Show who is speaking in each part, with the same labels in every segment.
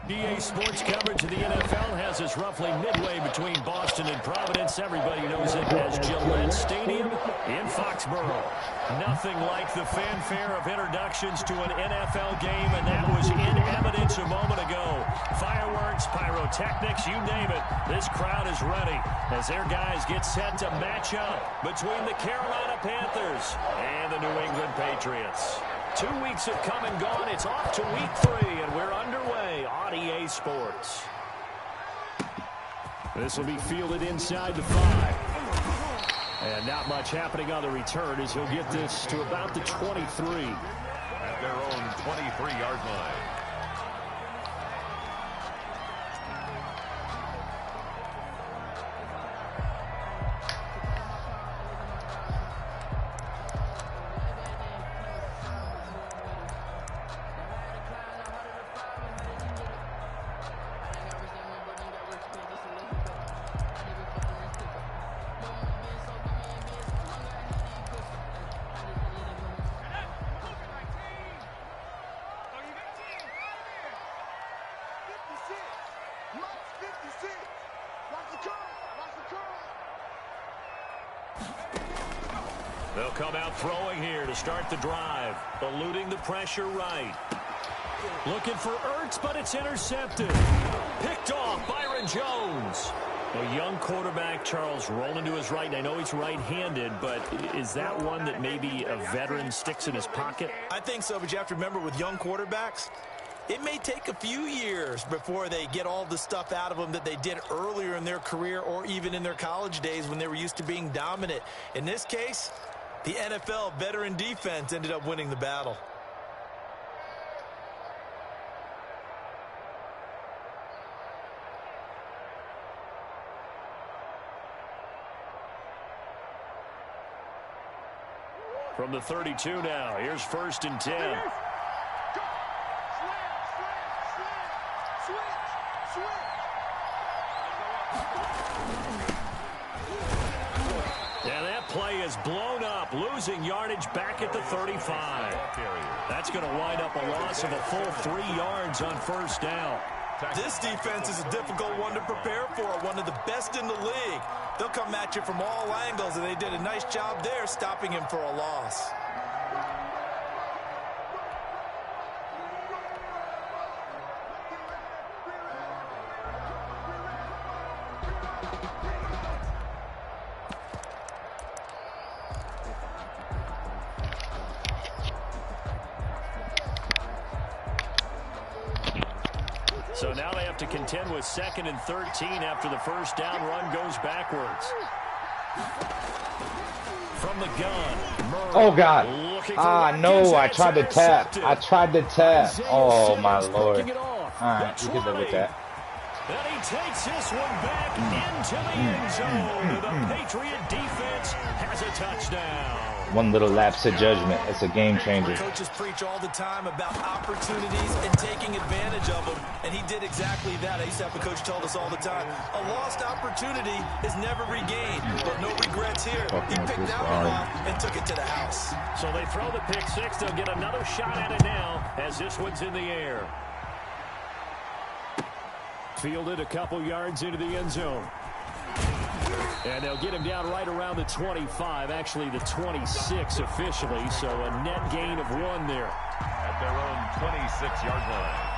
Speaker 1: EA Sports coverage of the NFL has us roughly midway between Boston and Providence. Everybody knows it as Gillette Stadium in Foxborough. Nothing like the fanfare of introductions to an NFL game, and that was in evidence a moment ago. Fireworks, pyrotechnics, you name it. This crowd is ready as their guys get set to match up between the Carolina Panthers and the New England Patriots. 2 weeks have come and gone. It's off to week 3, and we're underway on EA Sports. This will be fielded inside the 5. And not much happening on the return as he'll get this to about the 23.
Speaker 2: At their own 23-yard line.
Speaker 1: They'll come out throwing here to start the drive. Eluding the pressure right. Looking for Ertz, but it's intercepted. Picked off Byron Jones. A young quarterback, Charles, rolling to his right. And I know he's right-handed, but is that one that maybe a veteran sticks in his pocket?
Speaker 3: I think so, but you have to remember with young quarterbacks, it may take a few years before they get all the stuff out of them that they did earlier in their career or even in their college days when they were used to being dominant. In this case, the NFL veteran defense ended up winning the battle.
Speaker 1: From the 32 now, here's 1st and 10. Yeah, that play is blown up, losing yardage back at the 35. That's going to wind up a loss of a full 3 yards on 1st down.
Speaker 3: This defense is a difficult one to prepare for, one of the best in the league. They'll come at you from all angles, and they did a nice job there stopping him for a loss.
Speaker 1: So now they have to contend with 2nd and 13 after the 1st down run goes backwards. From the gun, Murray.
Speaker 4: Oh, God. No, I tried to tap. Oh, my Lord. All right, you can live with that.
Speaker 1: And he takes this one back into the end zone. The Patriot defense has a touchdown.
Speaker 4: One little lapse of judgment. It's a game changer.
Speaker 3: Coaches preach all the time about opportunities and taking advantage of them, and he did exactly that. I used to have a coach tell us all the time, a lost opportunity is never regained, but no regrets here. He picked that one off and took it to the house.
Speaker 1: So they throw the pick 6. They'll get another shot at it now as this one's in the air. Fielded a couple yards into the end zone. And they'll get him down right around the 25, actually the 26 officially, so a net gain of 1 there.
Speaker 2: At their own 26-yard line.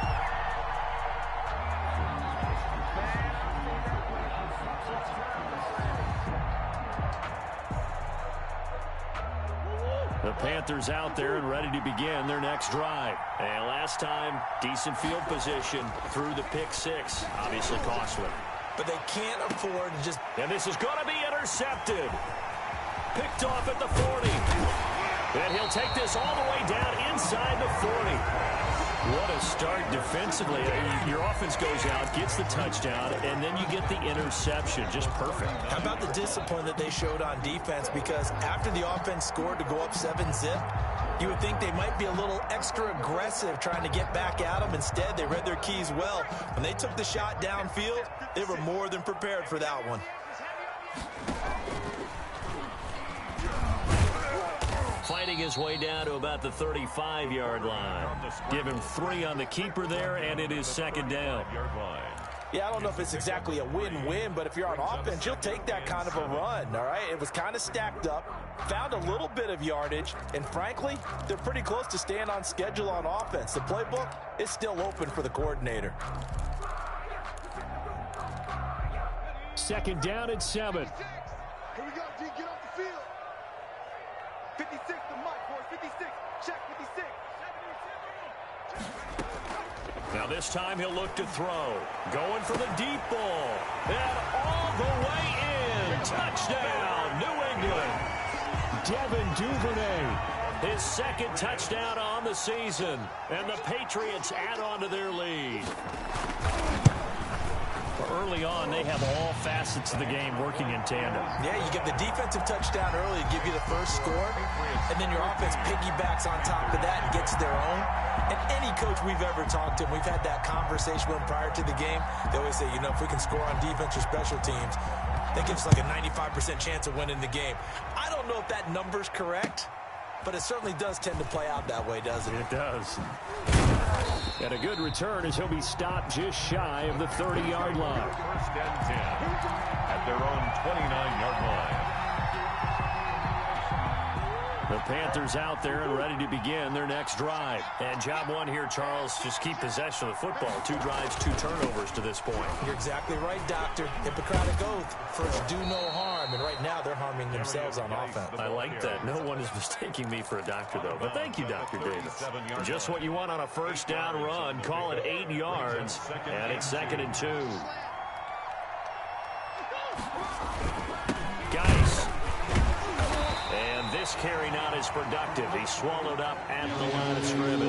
Speaker 1: The Panthers out there and ready to begin their next drive. And last time, decent field position through the pick 6, obviously costly.
Speaker 3: But they can't afford to just...
Speaker 1: And this is going to be intercepted. Picked off at the 40. And he'll take this all the way down inside the 40. What a start defensively. Your offense goes out, gets the touchdown, and then you get the interception. Just perfect.
Speaker 3: How about the discipline that they showed on defense? Because after the offense scored to go up 7-zip, you would think they might be a little extra aggressive trying to get back at them. Instead, they read their keys well. When they took the shot downfield, they were more than prepared for that one.
Speaker 1: fighting his way down to about the 35-yard line. Give him 3 on the keeper there, and it is second down.
Speaker 3: Yeah, I don't know if it's exactly a win-win, but if you're on offense, you'll take that kind of a run, all right? It was kind of stacked up, found a little bit of yardage, and frankly, they're pretty close to staying on schedule on offense. The playbook is still open for the coordinator.
Speaker 1: Second down and 7.
Speaker 5: Here we go, D, get off the field. 56, the mic, boys, 56. Check 56.
Speaker 1: Now this time he'll look to throw. Going for the deep ball. And all the way in. Touchdown, New England. Devin Duvernay. His second touchdown on the season. And the Patriots add on to their lead. Early on, they have all facets of the game working in tandem.
Speaker 3: Yeah, you get the defensive touchdown early to give you the first score, and then your offense piggybacks on top of that and gets their own. And any coach we've ever talked to, and we've had that conversation with them prior to the game, they always say, you know, if we can score on defense or special teams, that gives us like a 95% chance of winning the game. I don't know if that number's correct, but it certainly does tend to play out that way, doesn't it?
Speaker 1: It does. And a good return as he'll be stopped just shy of the 30-yard line.
Speaker 2: First and 10 at their own 29-yard line.
Speaker 1: The Panthers out there and ready to begin their next drive. And job one here, Charles, just keep possession of the football. 2 drives, 2 turnovers to this point.
Speaker 3: You're exactly right, Doctor. Hippocratic oath. First, do no harm. And right now, they're harming themselves on offense.
Speaker 1: I like that. No one is mistaking me for a doctor, though. But thank you, Dr. Davis. Just what you want on a first down run. Call it 8 yards. And it's 2nd and 2. Guys. And this carry not as productive. He swallowed up at the line of scrimmage.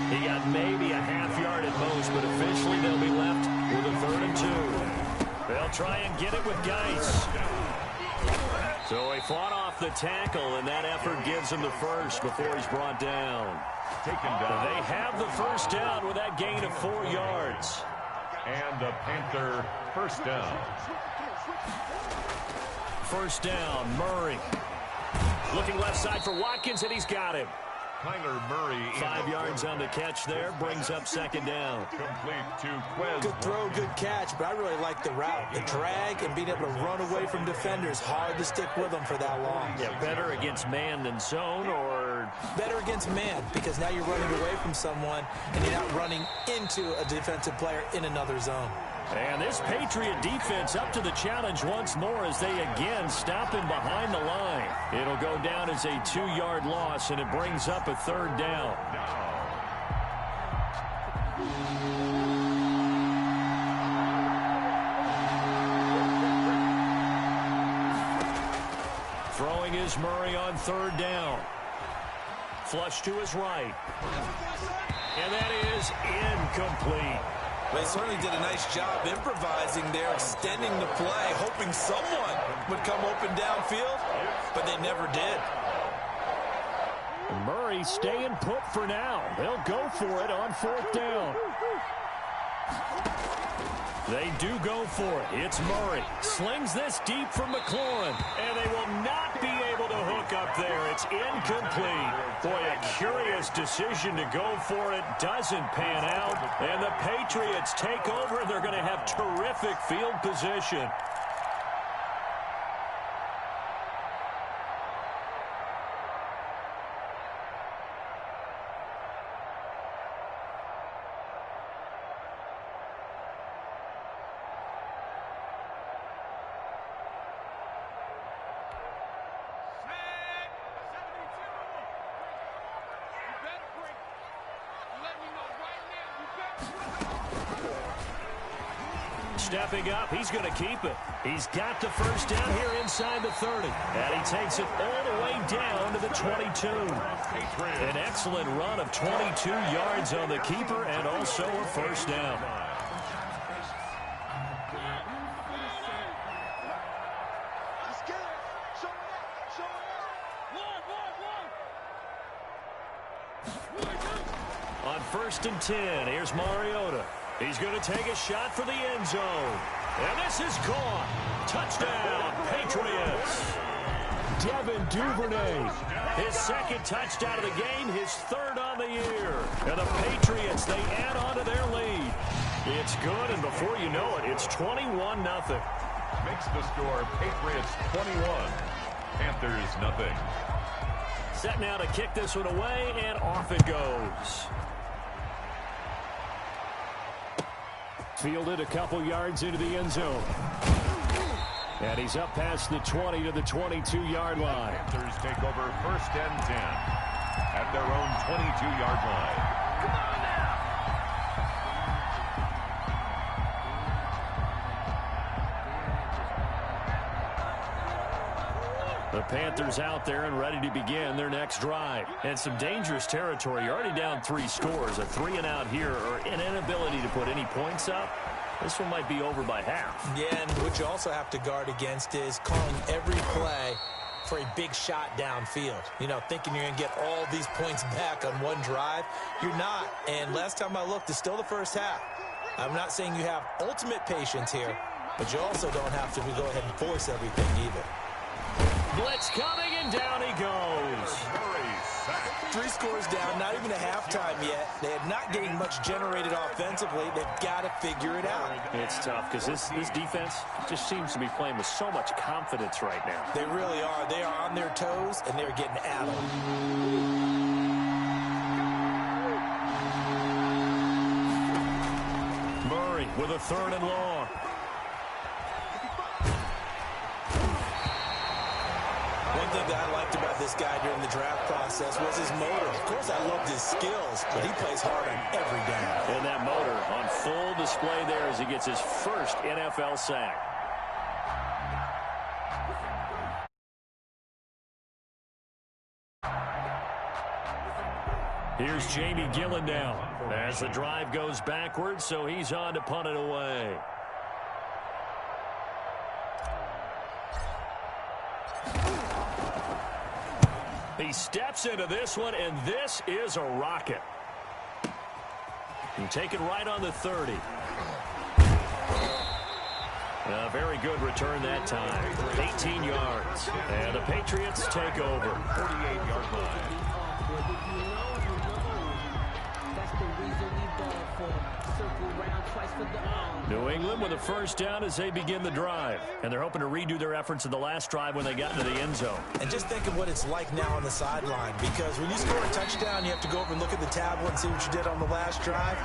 Speaker 1: He got maybe a half yard at most, but officially they'll be left with a 3rd and 2. They'll try and get it with Geis. So he fought off the tackle, and that effort gives him the first before he's brought down.
Speaker 2: Taken down.
Speaker 1: They have the first down with that gain of 4 yards.
Speaker 2: And a Panther first down.
Speaker 1: First down, Murray. Looking left side for Watkins, and he's got him.
Speaker 2: Kyler Murray.
Speaker 1: 5 yards on the catch there, brings up 2nd down.
Speaker 2: Complete to Quez.
Speaker 3: Good throw, good catch, but I really like the route. The drag and being able to run away from defenders. Hard to stick with them for that long.
Speaker 1: Yeah, better against man than zone, or
Speaker 3: better against man, because now you're running away from someone and you're not running into a defensive player in another zone.
Speaker 1: And this Patriot defense up to the challenge once more as they again stop him behind the line. It'll go down as a 2-yard loss, and it brings up a 3rd down. Throwing is Murray on 3rd down. Flush to his right. And that is incomplete.
Speaker 3: They certainly did a nice job improvising there, extending the play, hoping someone would come open downfield, but they never did.
Speaker 1: Murray staying put for now. They'll go for it on 4th down. They do go for it. It's Murray. Slings this deep from McLaurin, and they will not be able to hook up there. It's incomplete. Boy, a curious decision to go for it. Doesn't pan out, and the Patriots take over. They're going to have terrific field position. Stepping up, he's going to keep it. He's got the first down here inside the 30. And he takes it all the way down to the 22. An excellent run of 22 yards on the keeper and also a first down. On 1st and 10, here's Mariota. He's going to take a shot for the end zone. And this is gone. Touchdown, Patriots. Devin Duvernay. His second touchdown of the game, his third on the year. And the Patriots, they add on to their lead. It's good, and before you know it, it's 21-0.
Speaker 2: Makes the score Patriots 21, Panthers nothing.
Speaker 1: Set now to kick this one away, and off it goes. Fielded a couple yards into the end zone. And he's up past the 20 to the 22-yard line.
Speaker 2: Panthers take over 1st and 10 at their own 22-yard line. Come on now!
Speaker 1: The Panthers out there and ready to begin their next drive. And some dangerous territory. You're already down 3 scores. A 3-and-out here or an inability to put any points up. This one might be over by half.
Speaker 3: Yeah, and what you also have to guard against is calling every play for a big shot downfield. You know, thinking you're going to get all these points back on one drive. You're not. And last time I looked, it's still the first half. I'm not saying you have ultimate patience here, but you also don't have to go ahead and force everything either.
Speaker 1: Blitz coming, and down he goes.
Speaker 3: 3 scores down, not even a halftime yet. They have not getting much generated offensively. They've got to figure it out.
Speaker 1: It's tough because this defense just seems to be playing with so much confidence right now.
Speaker 3: They really are. They are on their toes, and they're getting at them.
Speaker 1: Murray with a 3rd and long.
Speaker 3: One thing that I liked about this guy during the draft process was his motor. Of course, I loved his skills, but he plays hard on every down.
Speaker 1: And that motor on full display there as he gets his first NFL sack. Here's Jamie Gillen now as the drive goes backwards, so he's on to punt it away. He steps into this one, and this is a rocket. And taken right on the 30. A very good return that time. 18 yards. And the Patriots take over.
Speaker 2: 48-yard line.
Speaker 1: New England with a first down as they begin the drive. And they're hoping to redo their efforts in the last drive when they got into the end zone.
Speaker 3: And just think of what it's like now on the sideline, because when you score a touchdown, you have to go over and look at the tablet and see what you did on the last drive.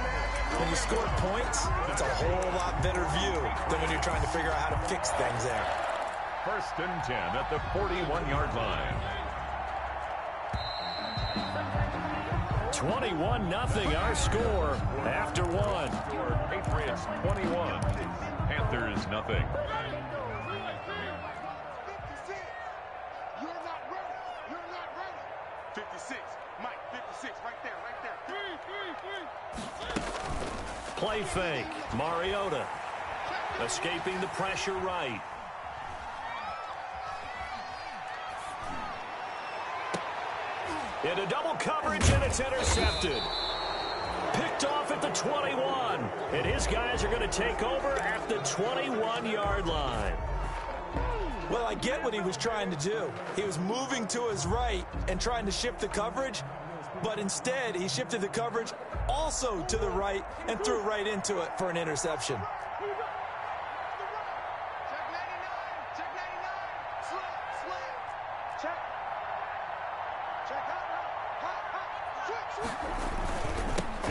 Speaker 3: When you score points, it's a whole lot better view than when you're trying to figure out how to fix things there.
Speaker 2: 1st and 10 at the 41-yard line.
Speaker 1: 21-0 our score after one.
Speaker 2: Patriots 21, Panthers nothing.
Speaker 5: 56. You're not ready. You're not ready. 56. Mike, 56. Right there, right there.
Speaker 1: Play fake. Mariota escaping the pressure right. Into double coverage, and it's intercepted. Picked off at the 21. And his guys are going to take over at the 21-yard line.
Speaker 3: Well, I get what he was trying to do. He was moving to his right and trying to shift the coverage, but instead he shifted the coverage also to the right and threw right into it for an interception.
Speaker 5: Check 99. Check 99. Slant, slant. Check. Check hot, hot. Switch.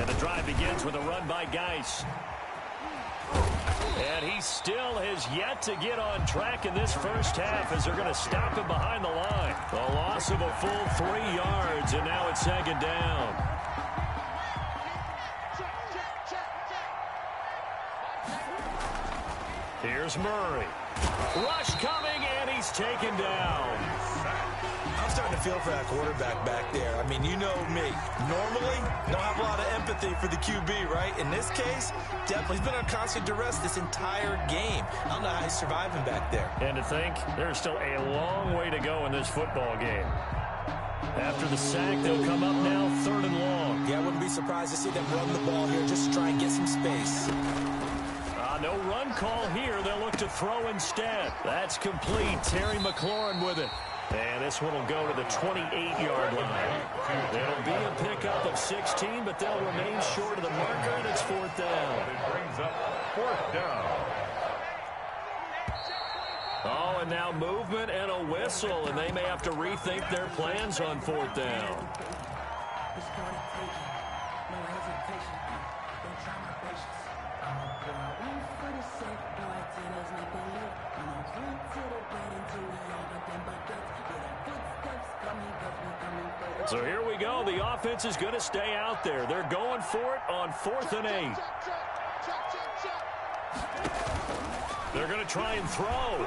Speaker 1: And the drive begins with a run by Geis. And he still has yet to get on track in this first half as they're going to stop him behind the line. A loss of a full 3 yards, and now it's 2nd down. Here's Murray. Rush coming, and he's taken down.
Speaker 3: I'm starting to feel for that quarterback back there. I mean, you know me. Normally, don't have a lot of empathy for the QB, right? In this case, definitely. He's been on constant duress this entire game. I don't know how he's surviving back there.
Speaker 1: And to think, there's still a long way to go in this football game. After the sack, they'll come up now 3rd and long.
Speaker 3: Yeah, I wouldn't be surprised to see them run the ball here just to try and get some space.
Speaker 1: No run call here. They'll look to throw instead. That's complete. Terry McLaurin with it. And this one will go to the 28-yard line. It'll be a pickup of 16, but they'll remain short of the marker, and it's 4th down.
Speaker 2: It brings up 4th down.
Speaker 1: Oh, and now movement and a whistle, and they may have to rethink their plans on 4th down. So here we go. The offense is going to stay out there. They're going for it on 4th and 8. They're going to try and throw.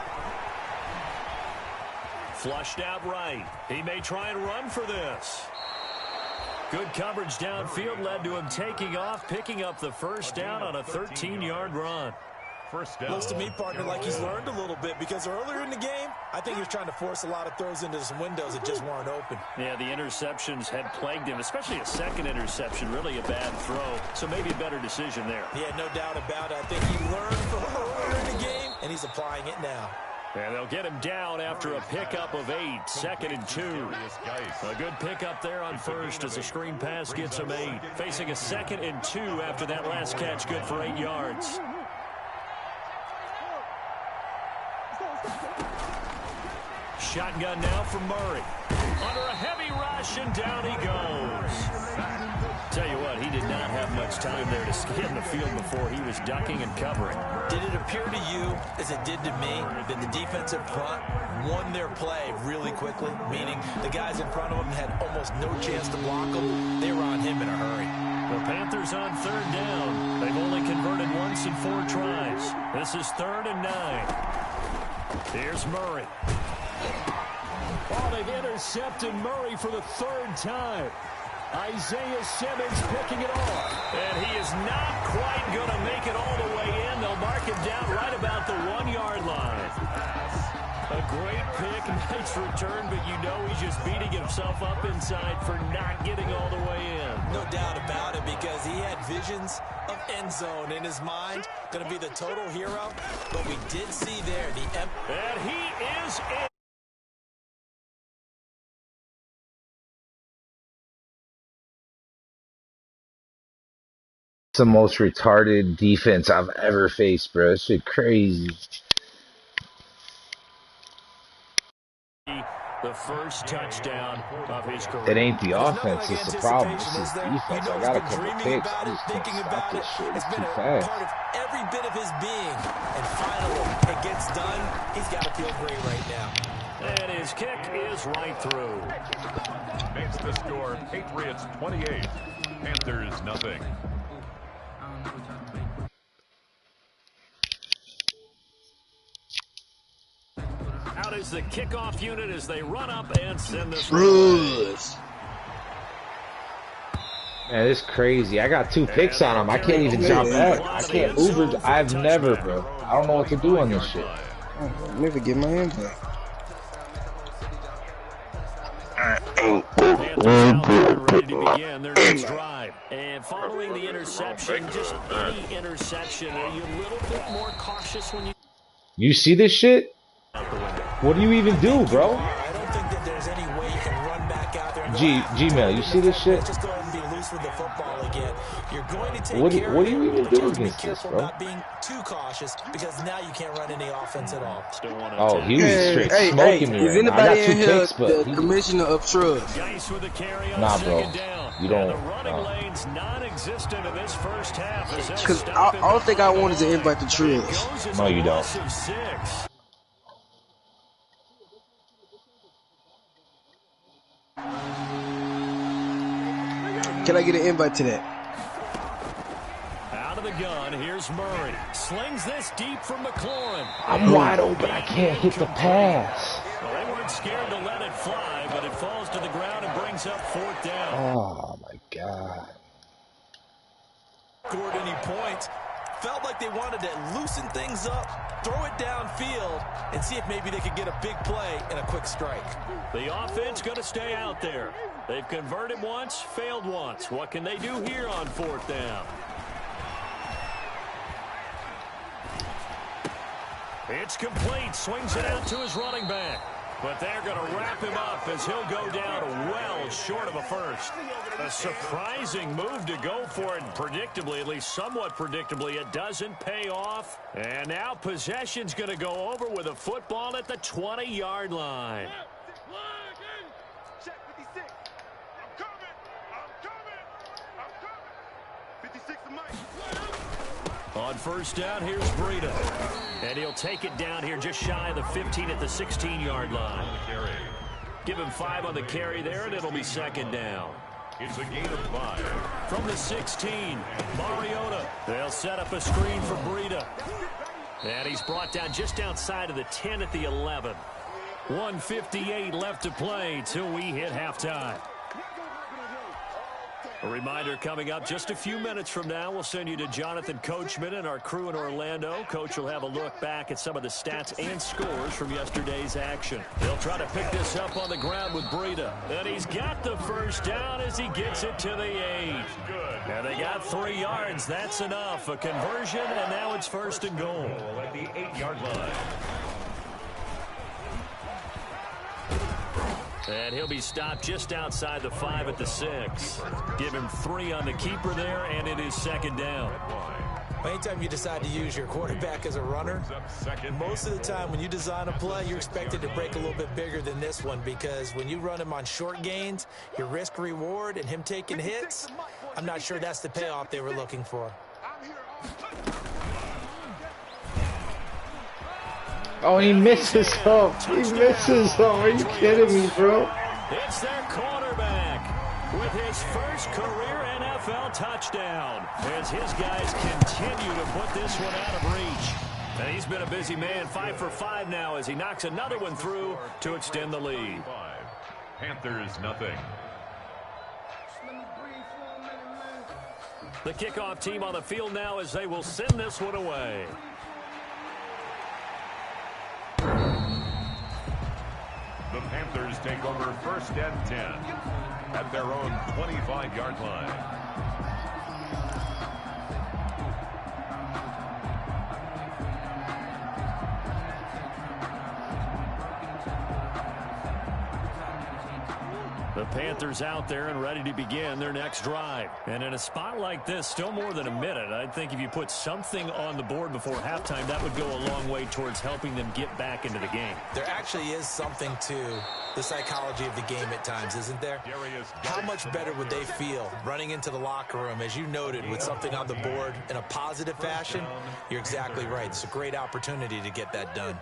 Speaker 1: Flushed out right. He may try and run for this. Good coverage downfield led to him taking off, picking up the first down on a 13-yard run.
Speaker 2: First down.
Speaker 3: Looks to me, partner, like he's learned a little bit because earlier in the game, I think he was trying to force a lot of throws into some windows that just weren't open.
Speaker 1: Yeah, the interceptions had plagued him, especially a second interception, really a bad throw. So maybe a better decision there.
Speaker 3: Yeah, no doubt about it. I think he learned from earlier in the game, and he's applying it now.
Speaker 1: And they'll get him down after a pickup of 8, 2nd and 2. A good pickup there on first as a screen pass gets him 8. Facing a 2nd and 2 after that last catch, good for 8 yards. Shotgun now for Murray. Under a heavy rush, and down he goes. Tell you what, he did not have much time there to scan the field before he was ducking and covering.
Speaker 3: Did it appear to you, as it did to me, that the defensive front won their play really quickly? Meaning the guys in front of them had almost no chance to block them. They were on him in a hurry.
Speaker 1: The Panthers on 3rd down. They've only converted once in 4 tries. This is 3rd and 9. Here's Murray. Oh, they've intercepted Murray for the 3rd time. Isaiah Simmons picking it off. And he is not quite going to make it all the way in. They'll mark him down right about the 1-yard line. A great pick, nice return, but you know he's just beating himself up inside for not getting all the way in.
Speaker 3: No doubt about it, because he had visions of end zone in his mind. Going to be the total hero, but we did see there the...
Speaker 1: And he is in.
Speaker 4: It's the most retarded defense I've ever faced, bro. This shit crazy.
Speaker 1: The first touchdown of his career.
Speaker 4: It ain't the offense that's the problem. It's his defense. I got a couple picks. I just can't stop this shit. It's too fast.
Speaker 3: Part of every bit of his being. And finally, it gets done. He's got to feel great right now.
Speaker 1: And his kick is right through.
Speaker 2: Makes the score Patriots 28, Panthers nothing.
Speaker 1: Out is the kickoff unit as they run up and send this.
Speaker 6: Truss.
Speaker 4: Man, it's crazy. I got 2 picks on him. I can't even jump back. I can't Uber. I've never, bro. I don't know what to do on this shit.
Speaker 6: I'll never get my hand back.
Speaker 1: Ready to begin their next drive. And following the interception, just any interception, are you a little bit more cautious when you...
Speaker 4: You see this shit? What do you even do, bro?
Speaker 3: I don't think that there's any way you can run back out there.
Speaker 4: Gmail, you see this shit?
Speaker 3: Just go ahead and be loose with the football again. You're going to take
Speaker 4: What
Speaker 3: care
Speaker 4: do
Speaker 3: of
Speaker 4: you
Speaker 3: it,
Speaker 4: even
Speaker 3: but
Speaker 4: do
Speaker 3: you have to be
Speaker 4: against this,
Speaker 3: careful
Speaker 4: bro?
Speaker 3: not being too cautious, because now you can't run any offense at all.
Speaker 4: Oh, he was straight smoking me
Speaker 6: is
Speaker 4: right now. I got
Speaker 6: anybody
Speaker 4: 2
Speaker 6: in here
Speaker 4: picks, but
Speaker 6: the commissioner of Truss?
Speaker 4: Nah, bro. You don't.
Speaker 1: The running lane's non-existent in this first half.
Speaker 6: Because all thing I want is an invite to Truss.
Speaker 4: No, you don't.
Speaker 6: Can I get an invite to that?
Speaker 1: Out of the gun, here's Murray. Slings this deep from McLaurin.
Speaker 4: I'm wide open. I can't hit the pass.
Speaker 1: Well, they weren't scared to let it fly, but it falls to the ground and brings up 4th down.
Speaker 4: Oh, my God.
Speaker 3: Scored any points. Felt like they wanted to loosen things up, throw it downfield, and see if maybe they could get a big play and a quick strike.
Speaker 1: The offense going to stay out there. They've converted once, failed once. What can they do here on 4th down? It's complete. Swings it out to his running back. But they're going to wrap him up as he'll go down well short of a first. A surprising move to go for it, and predictably, at least somewhat predictably, it doesn't pay off. And now possession's going to go over with a football at the 20-yard line.
Speaker 5: Check 56. I'm coming. I'm coming. I'm coming. 56 to Mike.
Speaker 1: On first down, here's Breida. And he'll take it down here just shy of the 15 at the 16-yard line. Give him 5 on the carry there, and it'll be second down.
Speaker 2: It's a gain of 5.
Speaker 1: From the 16, Mariota. They'll set up a screen for Breida. And he's brought down just outside of the 10 at the 11. 1:58 left to play till we hit halftime. A reminder coming up just a few minutes from now, we'll send you to Jonathan Coachman and our crew in Orlando. Coach will have a look back at some of the stats and scores from yesterday's action. They'll try to pick this up on the ground with Breida. And he's got the first down as he gets it to the 8. And they got 3 yards. That's enough. A conversion, and now it's first and goal.
Speaker 2: At the 8-yard line.
Speaker 1: And he'll be stopped just outside the 5 at the 6. Give him 3 on the keeper there, and it is second down.
Speaker 3: Anytime you decide to use your quarterback as a runner, most of the time when you design a play, you're expected to break a little bit bigger than this one, because when you run him on short gains, your risk-reward and him taking hits, I'm not sure that's the payoff they were looking for.
Speaker 4: Oh, he misses some. He misses some. Are you kidding me, bro?
Speaker 1: It's their quarterback with his first career NFL touchdown as his guys continue to put this one out of reach. And he's been a busy man, 5 for 5 now as he knocks another one through to extend the lead.
Speaker 2: Panthers nothing.
Speaker 1: The kickoff team on the field now as they will send this one away.
Speaker 2: The Panthers take over first and 10 at their own 25-yard line.
Speaker 1: The Panthers out there and ready to begin their next drive. And in a spot like this, still more than a minute, I think if you put something on the board before halftime, that would go a long way towards helping them get back into the game.
Speaker 3: There actually is something to the psychology of the game at times, isn't there? How much better would they feel running into the locker room, as you noted, with something on the board in a positive fashion? You're exactly right. It's a great opportunity to get that done.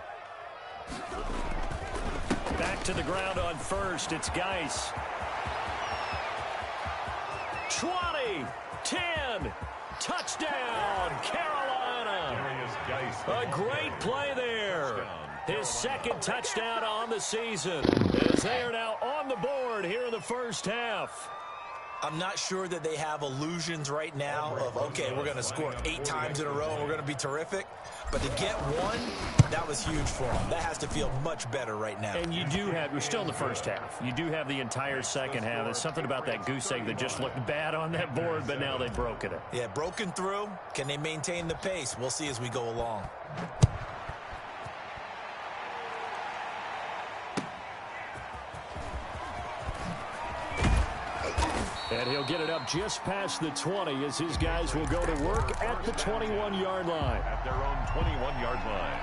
Speaker 1: Back to the ground on first. It's Geis. 20, 10, touchdown, Carolina. A great play there. His second touchdown on the season as they are now on the board here in the first half.
Speaker 3: I'm not sure that they have illusions right now of, okay, we're going to score 8 times in a row and we're going to be terrific. But to get one, that was huge for them. That has to feel much better right now.
Speaker 1: And you do have, we're still in the first half. You do have the entire second half. There's something about that goose egg that just looked bad on that board, but now they've broken it.
Speaker 3: Yeah, broken through. Can they maintain the pace? We'll see as we go along.
Speaker 1: And he'll get it up just past the 20 as his guys will go to work at the 21-yard line.
Speaker 2: At their own 21-yard line.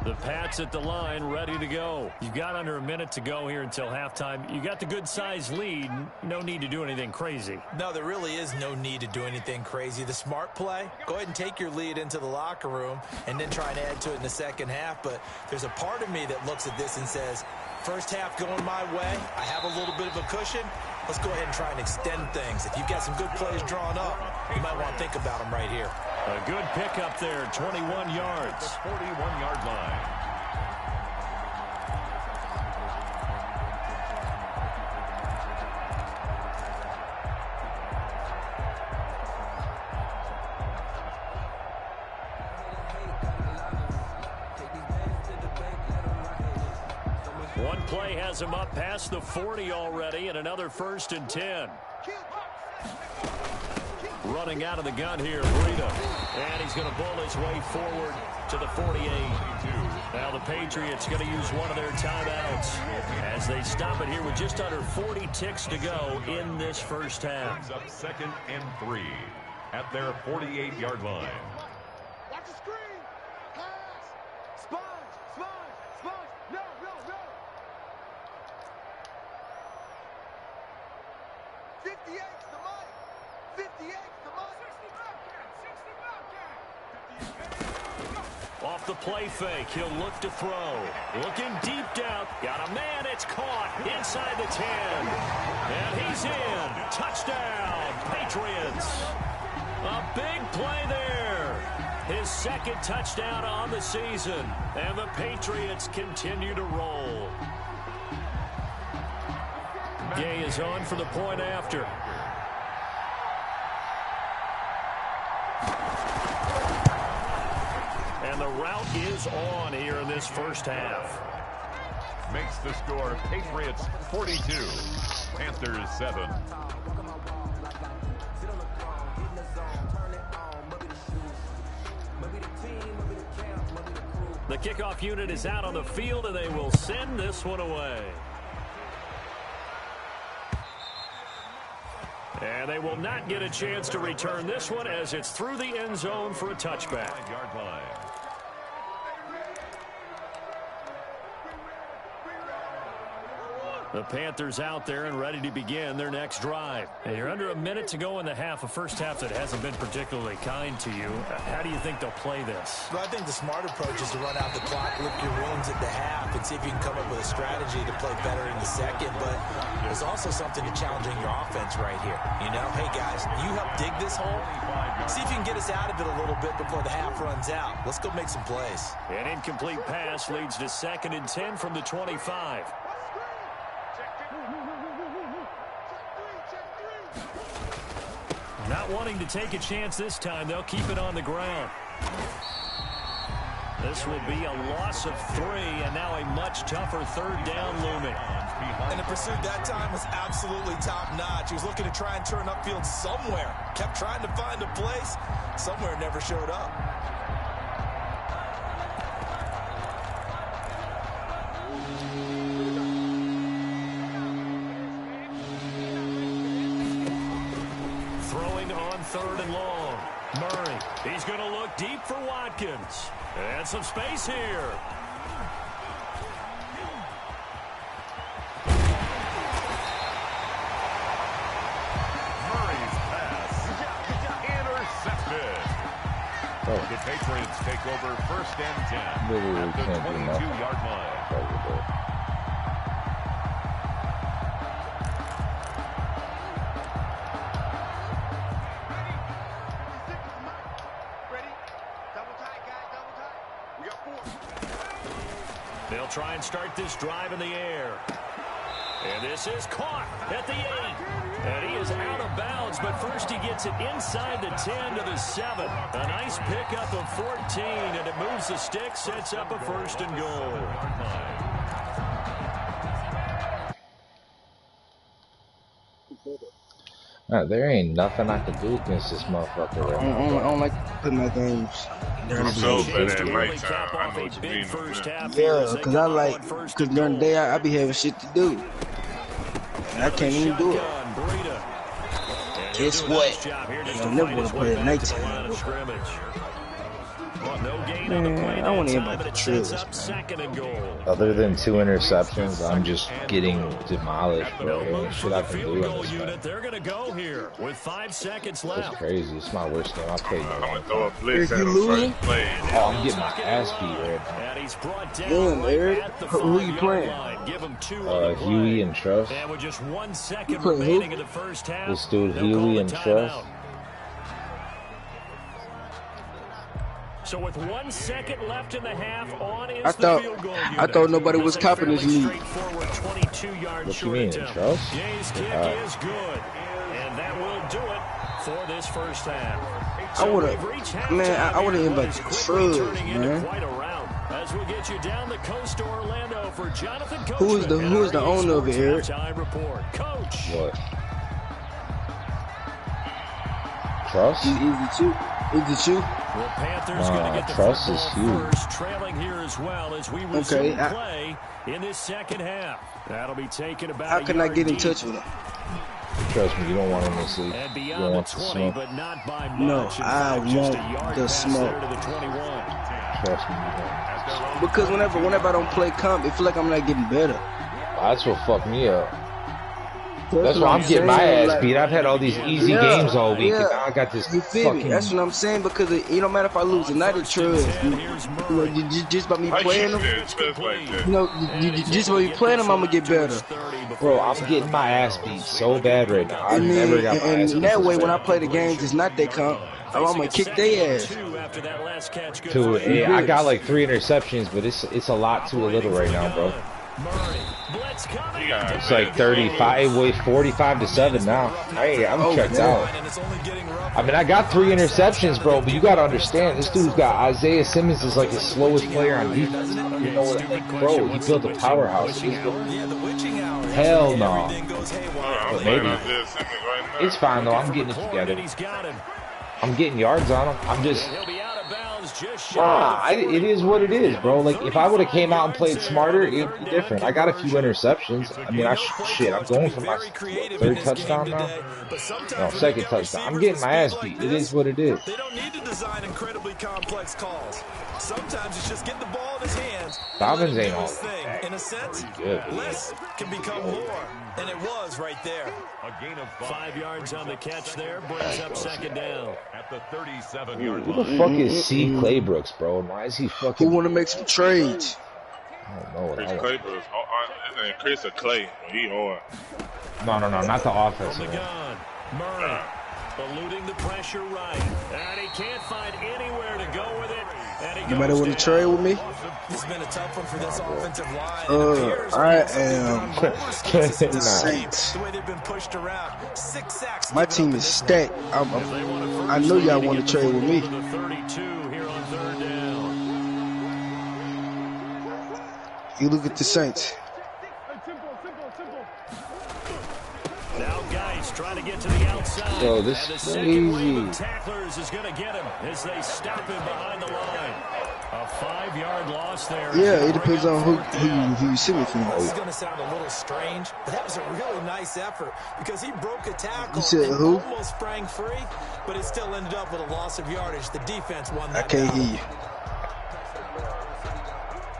Speaker 1: The Pats at the line, ready to go. You've got under a minute to go here until halftime. You got the good-sized lead. No need to do anything crazy.
Speaker 3: No, there really is no need to do anything crazy. The smart play, go ahead and take your lead into the locker room and then try and add to it in the second half. But there's a part of me that looks at this and says, first half going my way, I have a little bit of a cushion. Let's go ahead and try and extend things. If you've got some good plays drawn up, you might want to think about them right here.
Speaker 1: A good pickup there, 21 yards.
Speaker 2: The 41-yard line.
Speaker 1: One play has him up past the 40 already, and another 1st and 10. Running out of the gun here, Breida. And he's going to bull his way forward to the 48. Now the Patriots going to use one of their timeouts as they stop it here with just under 40 ticks to go in this first half.
Speaker 2: Up 2nd and 3 at their 48-yard line.
Speaker 5: Watch the screen. Pass. Sponge. No. 58's the money. 58's the money. 60 back.
Speaker 1: Off the play fake, he'll look to throw. Looking deep down. Got a man, it's caught inside the 10. And he's in. Touchdown, Patriots. A big play there. His 2nd touchdown on the season. And the Patriots continue to roll. Gay is on for the point after. And the route is on here in this first half.
Speaker 2: Makes the score Patriots 42, Panthers 7.
Speaker 1: The kickoff unit is out on the field, and they will send this one away. And they will not get a chance to return this one as it's through the end zone for a touchback.
Speaker 2: 5-yard line.
Speaker 1: The Panthers out there and ready to begin their next drive. And you're under a minute to go in the half, a first half that hasn't been particularly kind to you. How do you think they'll play this?
Speaker 3: Well, I think the smart approach is to run out the clock, lick your wounds at the half, and see if you can come up with a strategy to play better in the second. But there's also something to challenging your offense right here. You know, hey, guys, you help dig this hole. See if you can get us out of it a little bit before the half runs out. Let's go make some plays.
Speaker 1: An incomplete pass leads to 2nd and 10 from the 25. Not wanting to take a chance this time, they'll keep it on the ground. This will be a loss of 3, and now a much tougher 3rd down looming.
Speaker 3: And the pursuit that time was absolutely top-notch. He was looking to try and turn upfield somewhere. Kept trying to find a place. Somewhere never showed up.
Speaker 1: Throwing on 3rd and long. Murray, he's going to look deep for Watkins. And some space here.
Speaker 2: Murray's pass. Intercepted. The Patriots take over 1st and 10 at the 22-yard line.
Speaker 1: They'll try and start this drive in the air. And this is caught at the 8. And he is out of bounds, but first he gets it inside the 10 to the 7. A nice pickup of 14, and it moves the stick, sets up a 1st and goal.
Speaker 4: There ain't nothing I can do against this motherfucker right now.
Speaker 6: I don't like putting my games during the
Speaker 7: so
Speaker 6: day.
Speaker 7: bad at nighttime. I know what you mean.
Speaker 6: Yeah, because I like, because during the day I be having shit to do. And I can't even do it. Guess what? I never want to play at nighttime. Man, I want to invite the truss.
Speaker 4: Other than 2 interceptions, I'm just getting demolished, bro. There ain't shit I can do in this game.
Speaker 1: They're going to go here with 5 seconds left.
Speaker 4: It's crazy. It's my worst game I've played in a
Speaker 7: I'm
Speaker 4: long
Speaker 7: going to throw a
Speaker 4: time.
Speaker 7: blitz at
Speaker 6: You
Speaker 7: him
Speaker 6: losing?
Speaker 7: first play.
Speaker 4: Oh, I'm getting my ass beat right now.
Speaker 1: And he's brought down
Speaker 6: Damn,
Speaker 1: right
Speaker 6: Eric.
Speaker 1: at the
Speaker 6: Who you
Speaker 1: 5-yard
Speaker 6: playing?
Speaker 1: line. Give him 2 on the
Speaker 4: Huey
Speaker 1: play.
Speaker 4: and Truss.
Speaker 1: And with just 1 second
Speaker 6: playing who?
Speaker 1: remaining in the first half,
Speaker 4: This dude,
Speaker 1: they'll call
Speaker 4: Huey
Speaker 1: the
Speaker 4: and
Speaker 1: timeout.
Speaker 4: Truss.
Speaker 1: So with 1 second left in the half, on is
Speaker 6: I
Speaker 1: the field goal unit.
Speaker 6: thought nobody was
Speaker 1: This is a
Speaker 6: copping this
Speaker 1: fairly
Speaker 6: lead.
Speaker 1: straightforward 22-yard
Speaker 4: What you
Speaker 1: short
Speaker 4: mean,
Speaker 1: attempt.
Speaker 4: Truss?
Speaker 1: Gay's kick is good, and that will do it for this first half.
Speaker 6: I would
Speaker 1: we've reached
Speaker 6: have, man, I would have
Speaker 1: halftime
Speaker 6: invited
Speaker 1: here,
Speaker 6: the
Speaker 1: but it's quickly
Speaker 6: truss,
Speaker 1: turning into
Speaker 6: man.
Speaker 1: quite a round. as we get you down the coast to Orlando for Jonathan Coachman.
Speaker 6: Who is the owner of it, Eric?
Speaker 1: Coach.
Speaker 4: What? Truss?
Speaker 6: Is it you?
Speaker 1: Well, Panthers going to get the
Speaker 4: Truss is huge.
Speaker 1: first, trailing here as well as we resume play in this second half. That'll be taken about.
Speaker 6: How can I get in touch with him?
Speaker 4: Trust me, you don't want him to sleep.
Speaker 1: And
Speaker 4: You
Speaker 1: beyond
Speaker 4: don't
Speaker 1: the
Speaker 4: want
Speaker 1: 20,
Speaker 4: the smoke.
Speaker 1: but not by much.
Speaker 6: No,
Speaker 1: In fact,
Speaker 6: I
Speaker 1: just
Speaker 6: want
Speaker 1: a yard
Speaker 6: the
Speaker 1: pass
Speaker 6: smoke.
Speaker 1: there to the 21.
Speaker 4: Trust me, you don't.
Speaker 6: Because whenever I don't play comp, it feel like I'm not getting better.
Speaker 4: That's what fucked me up. That's why I'm getting my ass beat. I've had all these easy games all week, and now I got this
Speaker 6: You feel me?
Speaker 4: fucking...
Speaker 6: That's what I'm saying, because it don't matter if I lose tonight or trust. Just by me playing them, just by me playing them, I'm going to get better.
Speaker 4: Bro, I'm getting my ass beat so bad right now. I've never got my ass beat.
Speaker 6: And that way, when I play the games, it's not that comp. I'm going to kick their ass.
Speaker 4: Dude, hey, I got like 3 interceptions, but it's a lot to a little right now, bro. It's like 45-7 now. Hey, I'm checked out. I mean, I got 3 interceptions, bro, but you gotta understand, this dude's got Isaiah Simmons is like his slowest player on defense. You know what? Like, bro, he built a powerhouse. Hell no. But maybe. It's fine though. I'm getting it together. I'm getting yards on him. I'm just. It is what it is, bro. Like, if I would have came out and played smarter, it would be different. I got a few interceptions. I mean, I'm going for my 3rd touchdown now. No, 2nd touchdown. I'm getting my ass beat. It is what it is.
Speaker 3: They don't need to design incredibly complex calls. Sometimes it's just get the ball in his hands.
Speaker 4: Dobbins ain't all
Speaker 3: that. In a sense, less can become more, and it was right there.
Speaker 1: A gain of 5 yards on the catch there brings up 2nd down
Speaker 2: at the 37-yard line.
Speaker 4: Who the fuck is C. Claybrooks, bro? And why is he fucking...
Speaker 6: Who want to make some trades?
Speaker 4: I don't know what
Speaker 7: Chris
Speaker 4: I want.
Speaker 7: Claybrooks. His name Chris or Clay. He on.
Speaker 4: No, not the offensive one.
Speaker 1: Murray eluding the pressure right. And he can't find anywhere to go with it.
Speaker 6: Anybody want to trade with me?
Speaker 3: It's been a tough one for this offensive line.
Speaker 6: I am the Saints.
Speaker 3: The way they've been pushed around. 6 sacks.
Speaker 6: My team is stacked. I know y'all want to trade with me. You look at the Saints.
Speaker 1: Now guys trying to get to the outside.
Speaker 4: Yo, this is crazy.
Speaker 1: Tacklers is going to get him as they stop him behind the line. A 5-yard loss there.
Speaker 6: Yeah, it depends on who you see me from.
Speaker 3: This is going to sound a little strange, but that was a really nice effort because he broke a tackle
Speaker 6: you said
Speaker 3: and
Speaker 6: who?
Speaker 3: almost sprang free, but it still ended up with a loss of yardage. The defense won that.
Speaker 6: I can't hear you.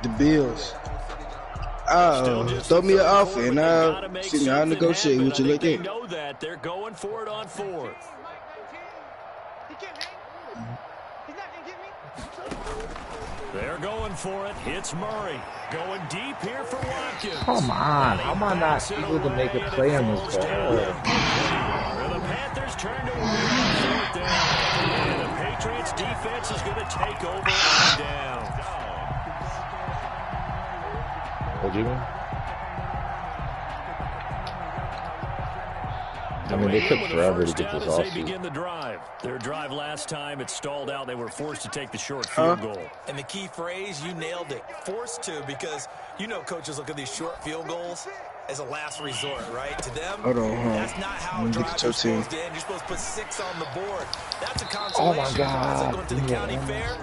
Speaker 6: The Bills. Throw me an offer and I'll negotiate with you like that.
Speaker 1: They know that. They're going for it on 4th. They're going for it. It's Murray. Going deep here for Watkins.
Speaker 4: Come on. How am I not able to make a play on this ball?
Speaker 1: The Panthers turn to win on 4th down. And the Patriots defense is going to take over on down.
Speaker 4: What do you mean? I mean, they took forever to get this off.
Speaker 1: Begin the drive. Their drive last time, it stalled out. They were forced to take the short field goal.
Speaker 3: And the key phrase, you nailed it. Forced to, because you know coaches look at these short field goals as a last resort, right? To them, that's not how drives are supposed to end. You're supposed to put 6 on the board. That's a consolation.
Speaker 4: Oh my God!
Speaker 3: Going to the county fair.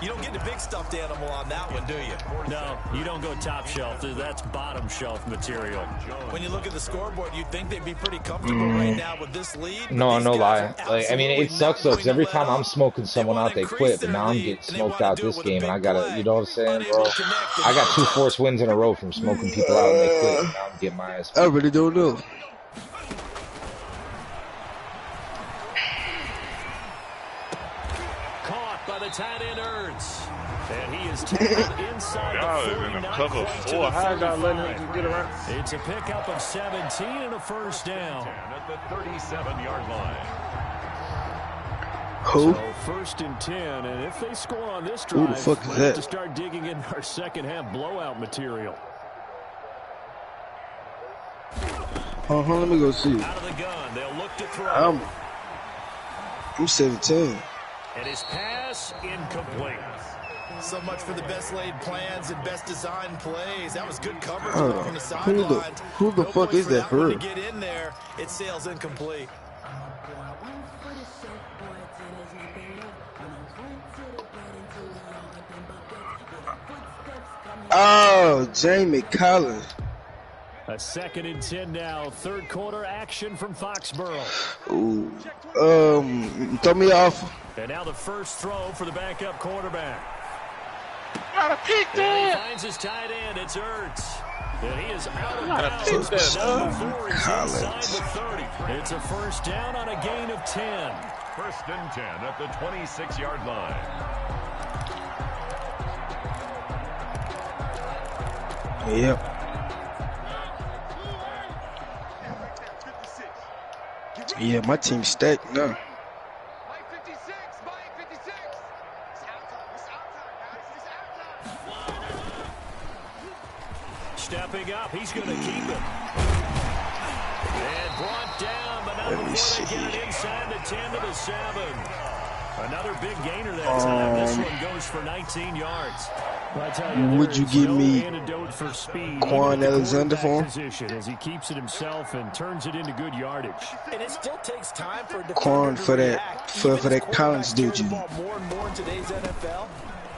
Speaker 3: You don't get the big stuffed animal on that one, do you?
Speaker 1: No, you don't go top shelf. That's bottom shelf material.
Speaker 3: When you look at the scoreboard, you'd think they'd be pretty comfortable right now with this lead.
Speaker 4: No lie. Like, I mean, it sucks though, because every time I'm smoking someone out, they quit. But now I'm getting smoked out this game, and I gotta, you know what I'm saying, bro? I got 2 forced wins in a row from smoking people out, and they quit. And now I'm getting my ass.
Speaker 6: I really don't know.
Speaker 1: By the tight end Ertz. And he is tackled inside the 49.
Speaker 7: Cover 4. How I got letting him get around?
Speaker 1: It's a pickup of 17 and a first down.
Speaker 2: At the 37-yard line.
Speaker 6: Who?
Speaker 1: So 1st and 10, and if they score on this drive,
Speaker 6: who the fuck is
Speaker 1: we'll
Speaker 6: that?
Speaker 1: have to start digging in our second half blowout material.
Speaker 6: Let me go see.
Speaker 1: Out of the gun, they'll look to throw.
Speaker 6: I'm 17.
Speaker 1: And his pass incomplete.
Speaker 3: So much for the best laid plans and best designed plays. That was good coverage from the sidelines.
Speaker 6: Who the fuck is that for?
Speaker 3: To get in there, it sails incomplete.
Speaker 6: Oh, Jamie Collins.
Speaker 1: A 2nd and 10 now. Third quarter action from Foxborough.
Speaker 6: Ooh. Throw me off.
Speaker 1: And now the first throw for the backup quarterback.
Speaker 7: Gotta peek there.
Speaker 1: He finds his tight end. It's Ertz. And he is out of bounds. Before he's inside the 30. It's a first down on a gain of 10.
Speaker 2: First and 10 at the 26-yard line.
Speaker 6: Yep. Yeah, my team's stacked now.
Speaker 1: Stepping up, he's going to keep it. And brought down, but not before they get it inside the 10 to the 7. Another big gainer that time. This one goes for 19 yards.
Speaker 6: Would you give me Quan Alexander for him?
Speaker 1: As he keeps it himself and turns it into good yardage.
Speaker 3: And it still takes time for
Speaker 6: Quan for that Collins dude.
Speaker 3: More and more in today's NFL.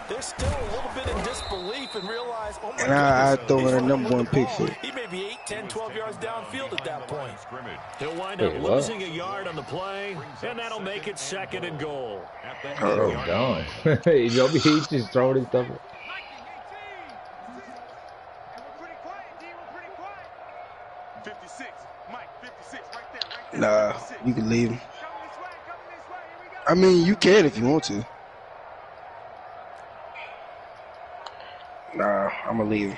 Speaker 3: They're still a little bit in disbelief and realize, oh my
Speaker 6: and I throw in a #1 pick for it.
Speaker 3: He may be 8, 10, 12 yards downfield at that point.
Speaker 1: He'll wind up losing a yard on the play, and that'll make it 2nd and goal.
Speaker 4: Oh, God. He just throwing his stuff.
Speaker 6: Nah, you can leave him. I mean, you can if you want to. Nah, I'm gonna leave him.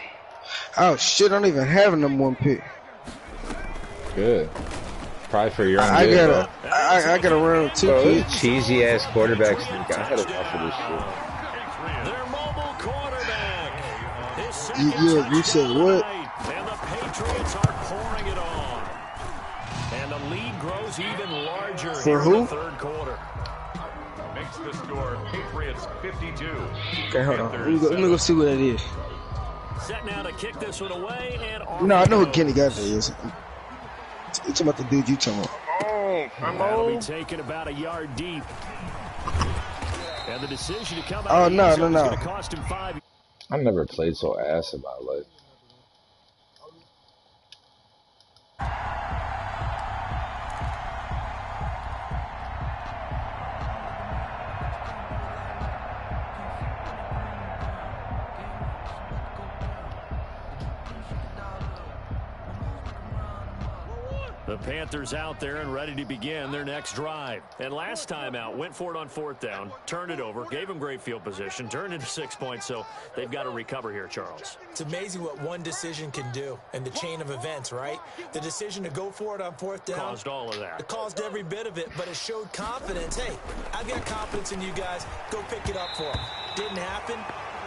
Speaker 6: Oh shit, I don't even have a #1 pick.
Speaker 4: Good. Probably for your own
Speaker 6: I
Speaker 4: good,
Speaker 6: got a round 2 pick.
Speaker 4: Cheesy ass quarterbacks. I had enough of this shit.
Speaker 1: Their mobile quarterback.
Speaker 6: You said what?
Speaker 1: And the Patriots are pouring it on. And the lead grows even larger
Speaker 6: for
Speaker 1: here
Speaker 6: who?
Speaker 1: in the third quarter.
Speaker 2: Makes the score Patriots 52.
Speaker 6: Okay, hold on. Let me go see what that is.
Speaker 1: Set now to kick this one away and
Speaker 6: no, I know who Kenny Gaffney is. You talking about the dude you talking about?
Speaker 7: Oh,
Speaker 1: that'll be taken about a yard deep. And the decision to come out
Speaker 6: oh, no.
Speaker 1: going to cost him 5.
Speaker 4: I've never played so ass in my life.
Speaker 1: The Panthers out there and ready to begin their next drive. And last time out, went for it on 4th down, turned it over, gave them great field position, turned into 6 points, so they've got to recover here, Charles.
Speaker 3: It's amazing what one decision can do in the chain of events, right? The decision to go for it on 4th down.
Speaker 1: Caused all of that.
Speaker 3: It caused every bit of it, but it showed confidence. Hey, I've got confidence in you guys. Go pick it up for them. Didn't happen.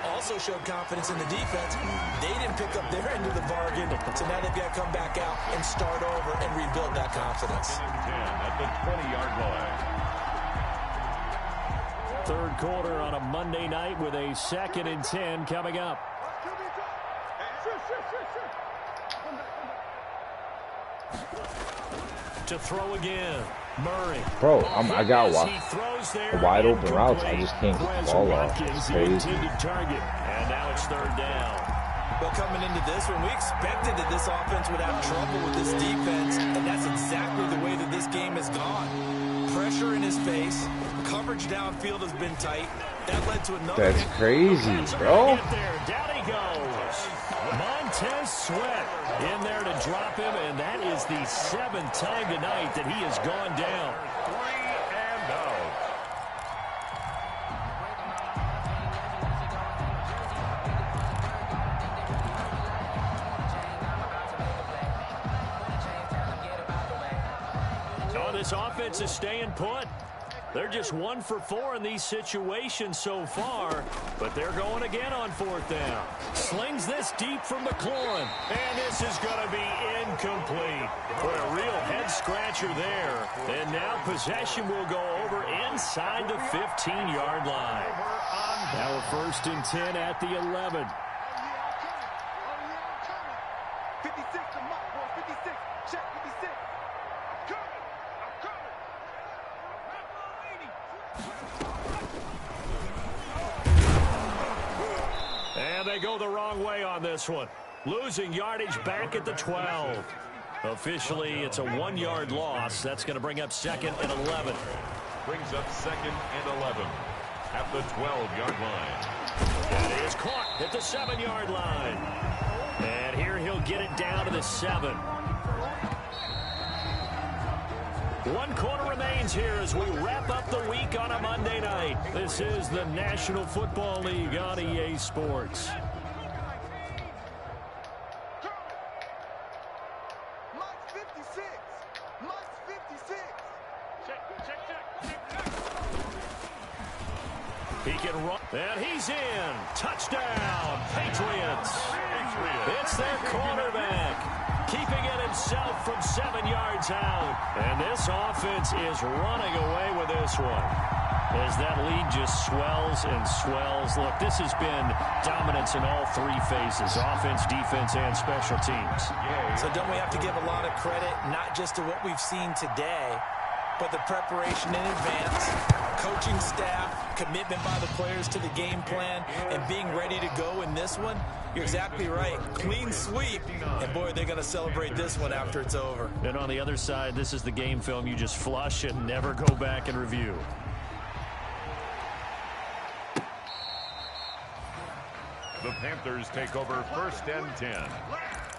Speaker 3: Also showed confidence in the defense. They didn't pick up their end of the bargain, so now they've got to come back out and start over and rebuild that confidence.
Speaker 2: 10 at the 20-yard line.
Speaker 1: Third quarter on a Monday night with a 2nd and 10 coming up. To throw again. Murray.
Speaker 4: Bro, I got wide open routes. I just can't get the ball off. It's crazy.
Speaker 1: And now it's 3rd down.
Speaker 3: Well, coming into this one, we expected that this offense would have trouble with this defense, and that's exactly the way that this game has gone. Pressure in his face. Coverage downfield has been tight. That led to another.
Speaker 4: That's crazy, bro.
Speaker 1: Down he goes. Montez Sweat in there to drop him, and that is the 7th time tonight that he has gone down.
Speaker 2: 3 and out.
Speaker 1: Oh, this offense is staying put. They're just 1 for 4 in these situations so far, but they're going again on 4th down. Slings this deep from McLaurin, and this is going to be incomplete. But a real head-scratcher there. And now possession will go over inside the 15-yard line. Now a 1st and 10 at the 11.
Speaker 5: 56 to Mike, boy, 56. Check 56. I'm coming.
Speaker 1: And they go the wrong way on this one. Losing yardage back at the 12. Officially, it's a 1-yard loss. That's going to bring up 2nd and 11.
Speaker 2: Brings up 2nd and 11 at the 12-yard line.
Speaker 1: That is caught at the 7-yard line. And here he'll get it down to the 7. 1 quarter remains here as we wrap up the week on a Monday night. This is the National Football League on EA Sports. He can run, and he's in. Touchdown, Patriots. It's their quarterback, keeping it himself from 7 yards out. And this offense is running away with this one, as that lead just swells and swells. Look, this has been dominance in all 3 phases, offense, defense, and special teams.
Speaker 3: So don't we have to give a lot of credit, not just to what we've seen today, but the preparation in advance, coaching staff, commitment by the players to the game plan, and being ready to go in this one? You're exactly right. Clean sweep. And, boy, they're going to celebrate this one after it's over.
Speaker 1: And on the other side, this is the game film you just flush and never go back and review.
Speaker 2: The Panthers take over 1st and 10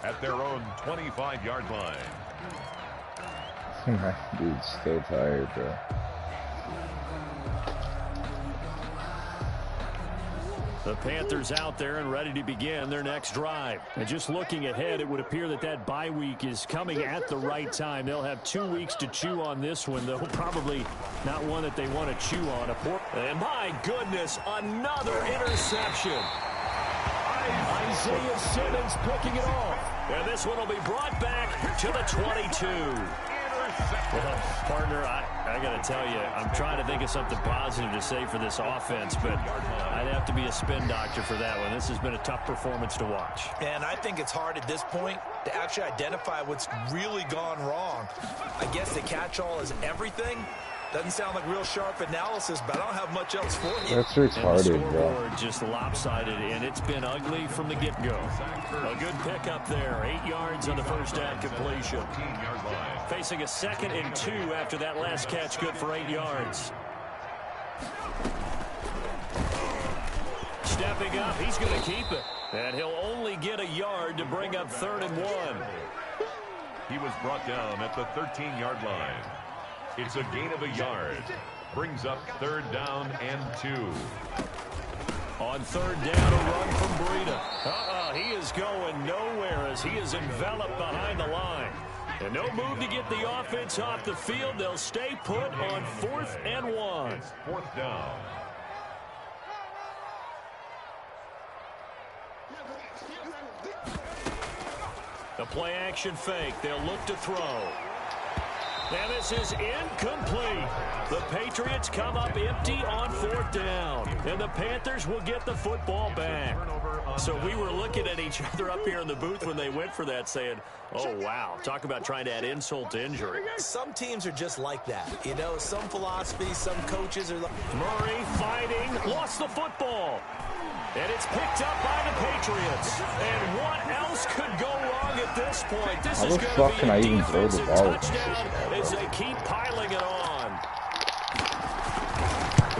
Speaker 2: at their own 25-yard line.
Speaker 4: My dude's still tired, bro.
Speaker 1: The Panthers out there and ready to begin their next drive. And just looking ahead, it would appear that that bye week is coming at the right time. They'll have 2 weeks to chew on this one, though probably not one that they want to chew on. And my goodness, another interception. Isaiah Simmons picking it off. And this one will be brought back to the 22. Well, partner, I got to tell you, I'm trying to think of something positive to say for this offense, but I'd have to be a spin doctor for that one. This has been a tough performance to watch.
Speaker 3: And I think it's hard at this point to actually identify what's really gone wrong. I guess the catch-all is everything. Doesn't sound like real sharp analysis, but I don't have much else for you.
Speaker 4: That's retarded, bro.
Speaker 1: Just lopsided, and it's been ugly from the get-go. A good pickup there. 8 yards on the first down completion. Facing a 2nd and 2 after that last catch, good for 8 yards. Stepping up, he's going to keep it. And he'll only get a yard to bring up 3rd and 1.
Speaker 2: He was brought down at the 13-yard line. It's a gain of a yard. Brings up 3rd down and 2.
Speaker 1: On 3rd down, a run from Breida. He is going nowhere as he is enveloped behind the line. And no move to get the offense off the field. They'll stay put on 4th and 1.
Speaker 2: It's 4th down.
Speaker 1: The play action fake. They'll look to throw. And this is incomplete. The Patriots come up empty on 4th down. And the Panthers will get the football back. So we were looking at each other up here in the booth when they went for that saying, oh, wow, talk about trying to add insult to injury.
Speaker 3: Some teams are just like that. You know, some philosophies, some coaches are like...
Speaker 1: Murray fighting, lost the football. And it's picked up by the Patriots. And what else could go wrong at this point? This is going to be a defensive touchdown as they keep piling it on.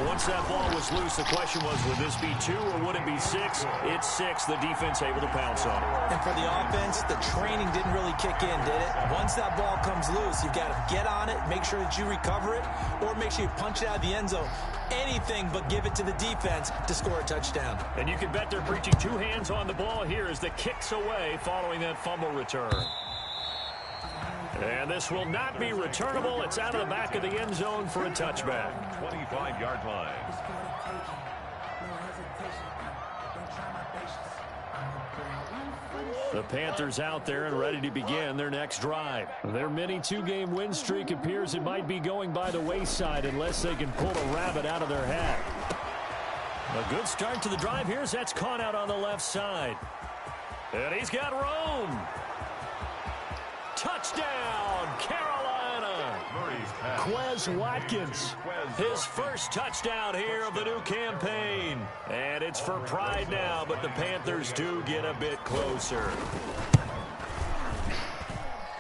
Speaker 1: Once that ball was loose, the question was, would this be 2 or would it be 6? It's 6. The defense able to pounce on it.
Speaker 3: And for the offense, the training didn't really kick in, did it? Once that ball comes loose, you've got to get on it, make sure that you recover it, or make sure you punch it out of the end zone. Anything but give it to the defense to score a touchdown.
Speaker 1: And you can bet they're preaching 2 hands on the ball here as the kick's away following that fumble return. And this will not be returnable. It's out of the back of the end zone for a touchback.
Speaker 2: 25-yard line.
Speaker 1: The Panthers out there and ready to begin their next drive. Their mini 2-game win streak appears it might be going by the wayside unless they can pull a rabbit out of their hat. A good start to the drive here as that's caught out on the left side. And he's got room. Touchdown, Carolina. Quez Watkins, his first touchdown here of the new campaign. And it's for pride now, but the Panthers do get a bit closer.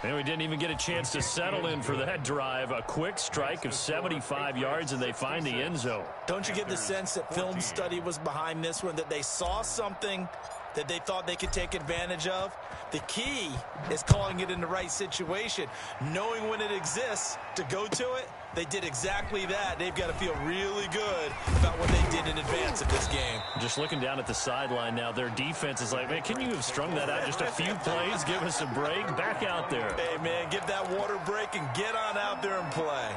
Speaker 1: And we didn't even get a chance to settle in for that drive. A quick strike of 75 yards, and they find the end zone.
Speaker 3: Don't you get the sense that film study was behind this one, that they saw something that they thought they could take advantage of? The key is calling it in the right situation, knowing when it exists to go to it. They did exactly that. They've got to feel really good about what they did in advance of this game.
Speaker 1: Just looking down at the sideline now, their defense is like, man, can you have strung that out just a few plays? Give us a break. Back out there.
Speaker 3: Hey, man, give that water break and get on out there and play.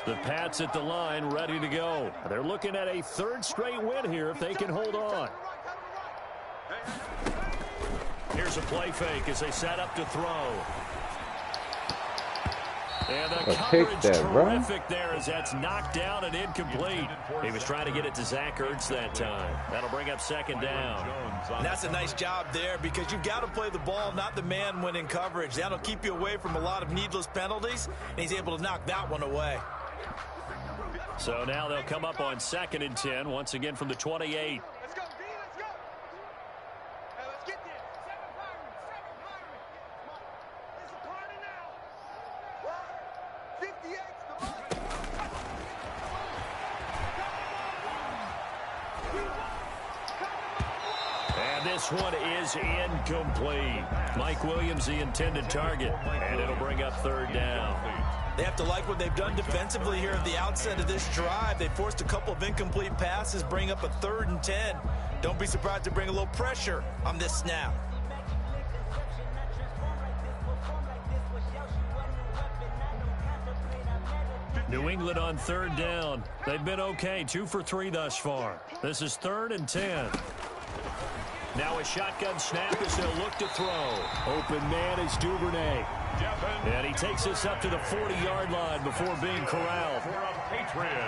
Speaker 1: The Pats at the line, ready to go. They're looking at a third straight win here if they can hold on. Here's a play fake as they set up to throw. And the coverage terrific there as that's knocked down and incomplete. He was trying to get it to Zach Ertz that time. That'll bring up second down.
Speaker 3: And that's a nice job there because you've got to play the ball, not the man when in coverage. That'll keep you away from a lot of needless penalties, and he's able to knock that one away.
Speaker 1: So now they'll come up on 2nd and 10, once again from the 28.
Speaker 5: Let's go, D, let's go. Hey, let's get there. 7 Pirates, 7 Pirates. Come on. It's a party now. What? 58's the money.
Speaker 1: And this one is incomplete. Mike Williams, the intended target, and it'll bring up third down.
Speaker 3: They have to like what they've done defensively here at the outset of this drive. They forced a couple of incomplete passes, bring up a 3rd and 10. Don't be surprised to bring a little pressure on this snap.
Speaker 1: New England on 3rd down. They've been okay, 2 for 3 thus far. This is 3rd and 10. Now a shotgun snap as they'll look to throw. Open man is Duvernay. And he takes this up to the 40-yard line before being corralled.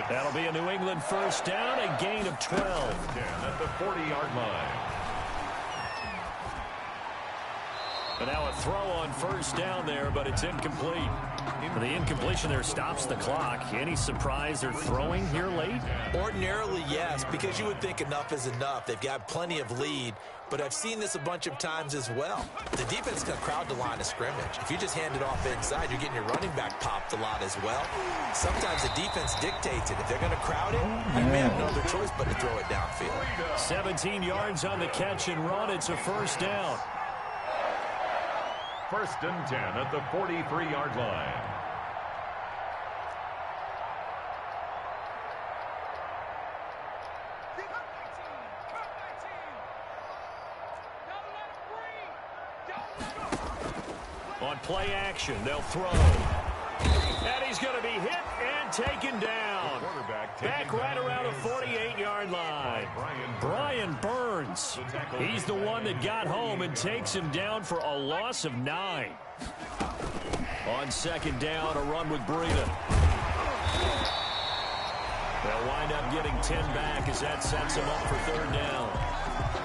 Speaker 1: That'll be a New England first down, a gain of 12.
Speaker 2: At the 40-yard line.
Speaker 1: And now a throw on first down there, but it's incomplete. The incompletion there stops the clock. Any surprise they're throwing here late?
Speaker 3: Ordinarily, yes, because you would think enough is enough. They've got plenty of lead, but I've seen this a bunch of times as well. The defense can crowd the line of scrimmage. If you just hand it off inside, you're getting your running back popped a lot as well. Sometimes the defense dictates it. If they're going to crowd it, you may have no other choice but to throw it downfield.
Speaker 1: 17 yards on the catch and run. It's a first down.
Speaker 2: 1st and 10 at the 43-yard line.
Speaker 1: On play action, they'll throw. And he's going to be hit and taken down. Back right around the 48-yard line. Brian Burns. He's the one that got home and takes him down for a loss of 9. On 2nd down, a run with Breida. They'll wind up getting 10 back as that sets them up for 3rd down.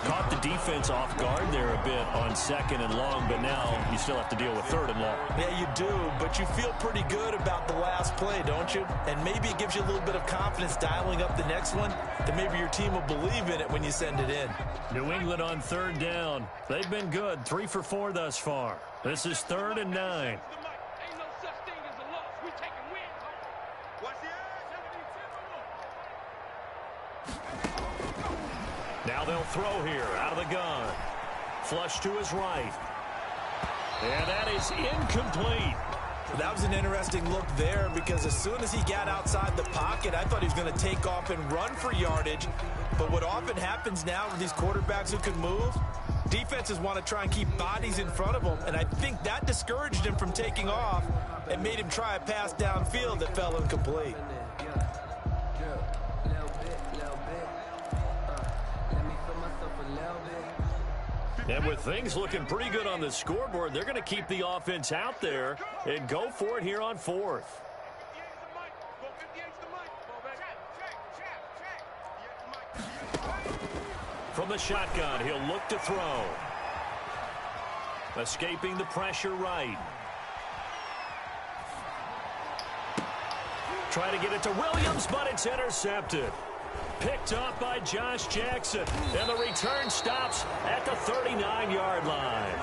Speaker 1: Caught the defense off guard there a bit on 2nd and long, but now you still have to deal with 3rd and long.
Speaker 3: Yeah, you do, but you feel pretty good about the last play, don't you? And maybe it gives you a little bit of confidence dialing up the next one, that maybe your team will believe in it when you send it in.
Speaker 1: New England on 3rd down. They've been good, 3 for 4 thus far. This is 3rd and 9. Now they'll throw here out of the gun. Flush to his right. And that is incomplete.
Speaker 3: That was an interesting look there because as soon as he got outside the pocket, I thought he was going to take off and run for yardage. But what often happens now with these quarterbacks who can move, defenses want to try and keep bodies in front of them. And I think that discouraged him from taking off and made him try a pass downfield that fell incomplete.
Speaker 1: And with things looking pretty good on the scoreboard, they're going to keep the offense out there and go for it here on 4th. From the shotgun, he'll look to throw. Escaping the pressure right. Try to get it to Williams, but it's intercepted. Picked off by Josh Jackson. And the return stops at the 39-yard line.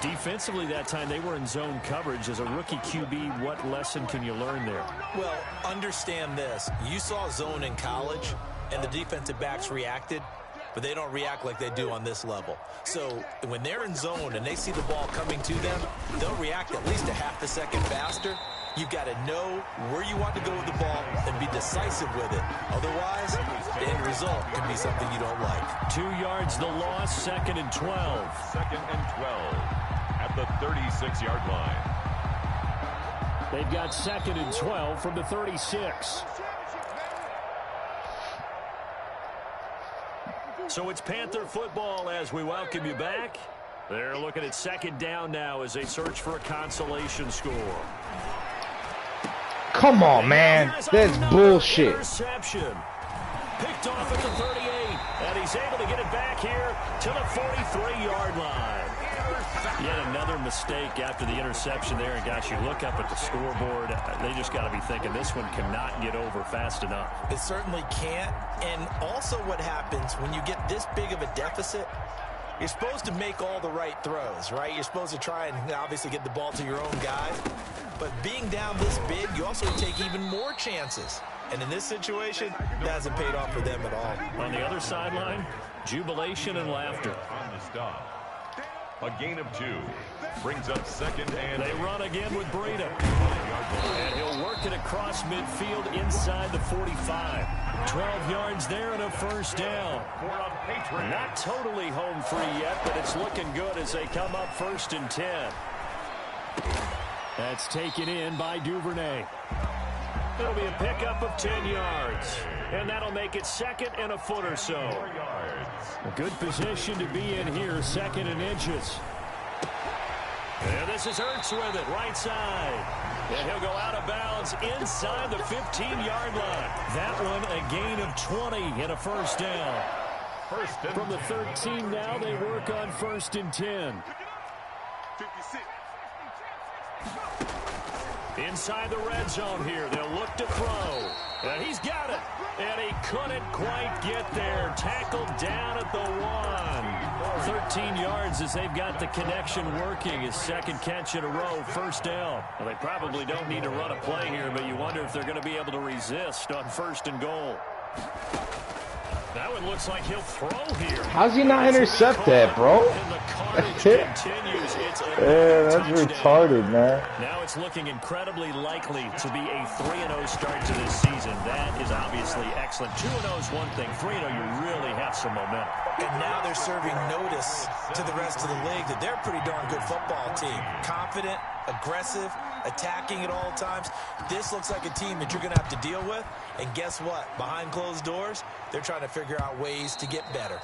Speaker 1: Defensively that time, they were in zone coverage. As a rookie QB, what lesson can you learn there?
Speaker 3: Well, understand this. You saw zone in college, and the defensive backs reacted, but they don't react like they do on this level. So when they're in zone and they see the ball coming to them, they'll react at least a half a second faster. You've got to know where you want to go with the ball and be decisive with it. Otherwise, the end result can be something you don't like.
Speaker 1: 2 yards the loss, 2nd and 12.
Speaker 2: 2nd and 12 at the 36-yard line.
Speaker 1: They've got 2nd and 12 from the 36. So it's Panther football as we welcome you back. They're looking at 2nd down now as they search for a consolation score.
Speaker 4: Come on, man. That's bullshit.
Speaker 1: Interception. Picked off at the 38, and he's able to get it back here to the 43-yard line. Yet another mistake after the interception there, and gosh, you look up at the scoreboard, they just got to be thinking this one cannot get over fast enough.
Speaker 3: It certainly can't, and also what happens when you get this big of a deficit, you're supposed to make all the right throws, right? You're supposed to try and obviously get the ball to your own guys, but being down this big, you also take even more chances. And in this situation, that hasn't paid off for them at all.
Speaker 1: On the other sideline, jubilation and laughter.
Speaker 2: On the stop. A gain of 2. Brings up 2nd and...
Speaker 1: They run again with Breida. And he'll work it across midfield inside the 45. 12 yards there and a first down. Not totally home free yet, but it's looking good as they come up 1st and 10. That's taken in by Duvernay. It'll be a pickup of 10 yards. And that'll make it 2nd and a foot or so. A good position to be in here, 2nd and inches. And this is Ertz with it, right side. And he'll go out of bounds inside the 15-yard line. That one a gain of 20 and a first down. From the 13 now, they work on 1st and 10. Inside the red zone here, they'll look to throw. And he's got it. And he couldn't quite get there. Tackled down at the 1. 13 yards as they've got the connection working. His 2nd catch in a row, first down. Well, they probably don't need to run a play here, but you wonder if they're going to be able to resist on 1st and goal. That one looks like he'll throw here.
Speaker 4: How's he not intercept that, bro? Yeah, that's retarded, man.
Speaker 1: Now it's looking incredibly likely to be a 3-0 start to this season. That is obviously excellent. 2-0 is one thing. 3-0, you really have some momentum.
Speaker 3: And now they're serving notice to the rest of the league that they're a pretty darn good football team. Confident, aggressive, attacking at all times. This looks like a team that you're going to have to deal with. And guess what? Behind closed doors, they're trying to figure out ways to get better.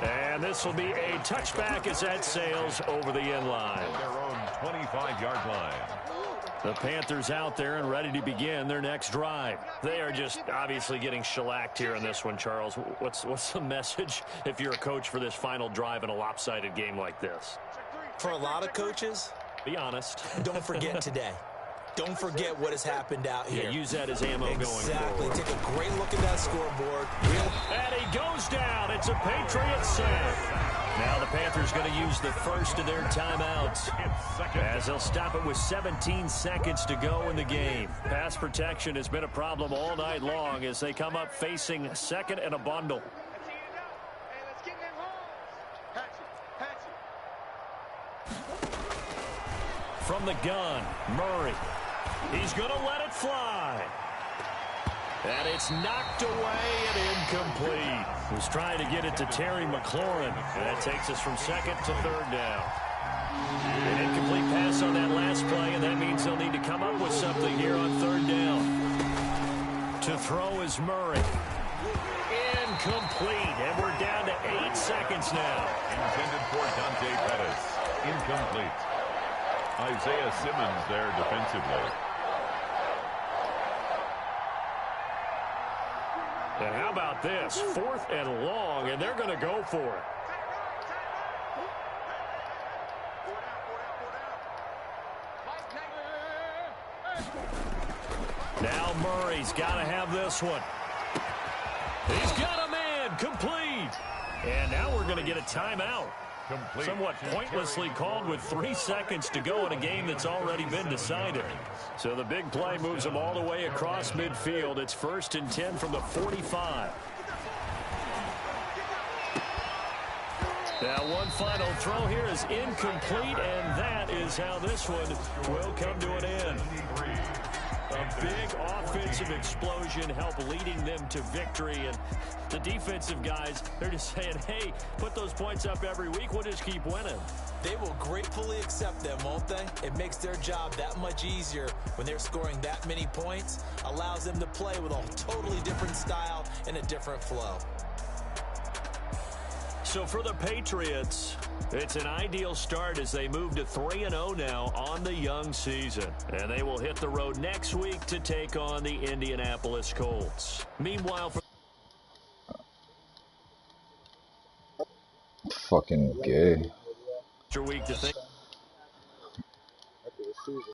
Speaker 1: And this will be a touchback as that sails over the end line.
Speaker 2: Their own 25-yard line.
Speaker 1: The Panthers out there and ready to begin their next drive. They are just obviously getting shellacked here in this one, Charles. What's the message if you're a coach for this final drive in a lopsided game like this?
Speaker 3: For a lot of coaches,
Speaker 1: be honest.
Speaker 3: Don't forget today. Don't forget what has happened out here.
Speaker 1: Yeah, use that as ammo going forward.
Speaker 3: Exactly. Take a great look at that scoreboard.
Speaker 1: And he goes down. It's a Patriot sack. Now the Panthers going to use the first of their timeouts as they'll stop it with 17 seconds to go in the game. Pass protection has been a problem all night long as they come up facing 2nd and a bundle. From the gun, Murray. He's going to let it fly. And it's knocked away and incomplete. He's trying to get it to Terry McLaurin. And that takes us from 2nd to 3rd down. An incomplete pass on that last play, and that means they'll need to come up with something here on 3rd down. To throw is Murray. Incomplete. And we're down to 8 seconds now.
Speaker 2: Intended for Dante Pettis. Incomplete. Isaiah Simmons there defensively.
Speaker 1: And how about this? 4th and long, and they're going to go for it. Now Murray's got to have this one. He's got a man complete. And now we're going to get a timeout. Complete. Somewhat pointlessly called with 3 seconds to go in a game that's already been decided. So the big play moves them all the way across midfield. It's 1st and 10 from the 45. Now one final throw here is incomplete, and that is how this one will come to an end. A big offensive explosion helped leading them to victory, and the defensive guys, they're just saying, hey, put those points up every week, we'll just keep winning.
Speaker 3: They will gratefully accept them, won't they? It makes their job that much easier when they're scoring that many points, allows them to play with a totally different style and a different flow.
Speaker 1: So for the Patriots, it's an ideal start as they move to 3-0 now on the young season. And they will hit the road next week to take on the Indianapolis Colts. Meanwhile, for
Speaker 4: fucking gay.
Speaker 1: week to think